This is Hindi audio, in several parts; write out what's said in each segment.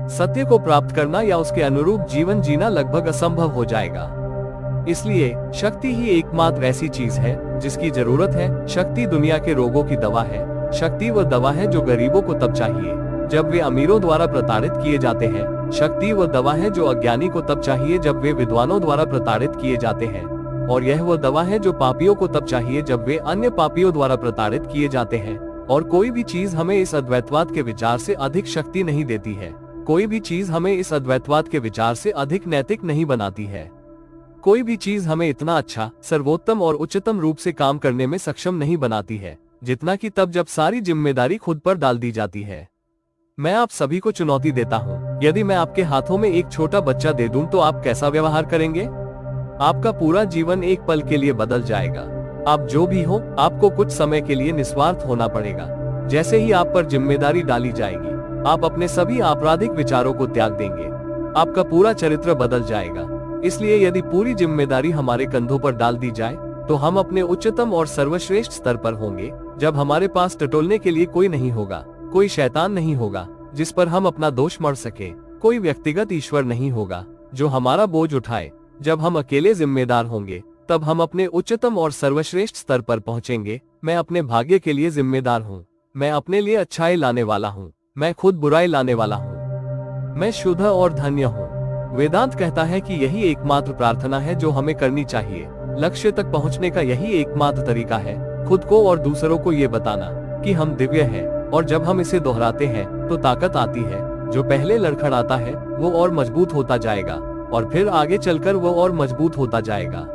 सत्य को प्राप्त करना या उसके अनुरूप जीवन जीना लगभग असंभव हो जाएगा। इसलिए शक्ति ही एकमात्र ऐसी चीज है जिसकी जरूरत है। शक्ति दुनिया के रोगों की दवा है। शक्ति वह दवा है जो गरीबों को तब चाहिए जब वे अमीरों द्वारा प्रताड़ित किए जाते हैं। शक्ति वह दवा है जो अज्ञानी को तब चाहिए जब वे विद्वानों द्वारा प्रताड़ित किए जाते हैं। और यह वह दवा है जो पापियों को तब चाहिए जब वे अन्य पापियों द्वारा प्रताड़ित किए जाते हैं। और कोई भी चीज हमें इस अद्वैतवाद के विचार से अधिक शक्ति नहीं देती है। कोई भी चीज हमें इस अद्वैतवाद के विचार से अधिक नैतिक नहीं बनाती है। कोई भी चीज हमें इतना अच्छा, सर्वोत्तम और उच्चतम रूप से काम करने में सक्षम नहीं बनाती है जितना कि तब जब सारी जिम्मेदारी खुद पर डाल दी जाती है। मैं आप सभी को चुनौती देता हूँ, यदि मैं आपके हाथों में एक छोटा बच्चा दे दूं तो आप कैसा व्यवहार करेंगे? आपका पूरा जीवन एक पल के लिए बदल जाएगा। आप जो भी हो, आपको कुछ समय के लिए निस्वार्थ होना पड़ेगा। जैसे ही आप पर जिम्मेदारी डाली जाएगी, आप अपने सभी आपराधिक विचारों को त्याग देंगे। आपका पूरा चरित्र बदल जाएगा। इसलिए यदि पूरी जिम्मेदारी हमारे कंधों पर डाल दी जाए तो हम अपने उच्चतम और सर्वश्रेष्ठ स्तर पर होंगे, जब हमारे पास टटोलने के लिए कोई नहीं होगा, कोई शैतान नहीं होगा जिस पर हम अपना दोष मढ़ सके, कोई व्यक्तिगत ईश्वर नहीं होगा जो हमारा बोझ उठाए। जब हम अकेले जिम्मेदार होंगे तब हम अपने उच्चतम और सर्वश्रेष्ठ स्तर पर पहुंचेंगे। मैं अपने भाग्य के लिए जिम्मेदार हूँ। मैं अपने लिए अच्छाई लाने वाला हूँ। मैं खुद बुराई लाने वाला हूँ। मैं शुद्ध और धन्य हूँ। वेदांत कहता है कि यही एकमात्र प्रार्थना है जो हमें करनी चाहिए। लक्ष्य तक पहुंचने का यही एकमात्र तरीका है, खुद को और दूसरों को ये बताना कि हम दिव्य हैं। और जब हम इसे दोहराते हैं तो ताकत आती है। जो पहले लड़खड़ाता है वो और मजबूत होता जाएगा और फिर आगे चलकर वो और मजबूत होता जाएगा।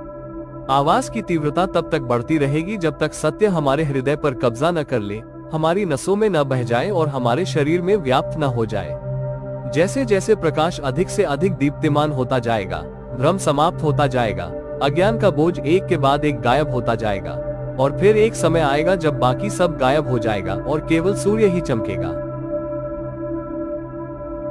आवाज की तीव्रता तब तक बढ़ती रहेगी जब तक सत्य हमारे हृदय पर कब्जा न कर ले, हमारी नसों में न बह जाए और हमारे शरीर में व्याप्त न हो जाए। जैसे जैसे प्रकाश अधिक से अधिक दीप्तिमान होता जाएगा, भ्रम समाप्त होता जाएगा, अज्ञान का बोझ एक के बाद एक गायब होता जाएगा और फिर एक समय आएगा जब बाकी सब गायब हो जाएगा और केवल सूर्य ही चमकेगा।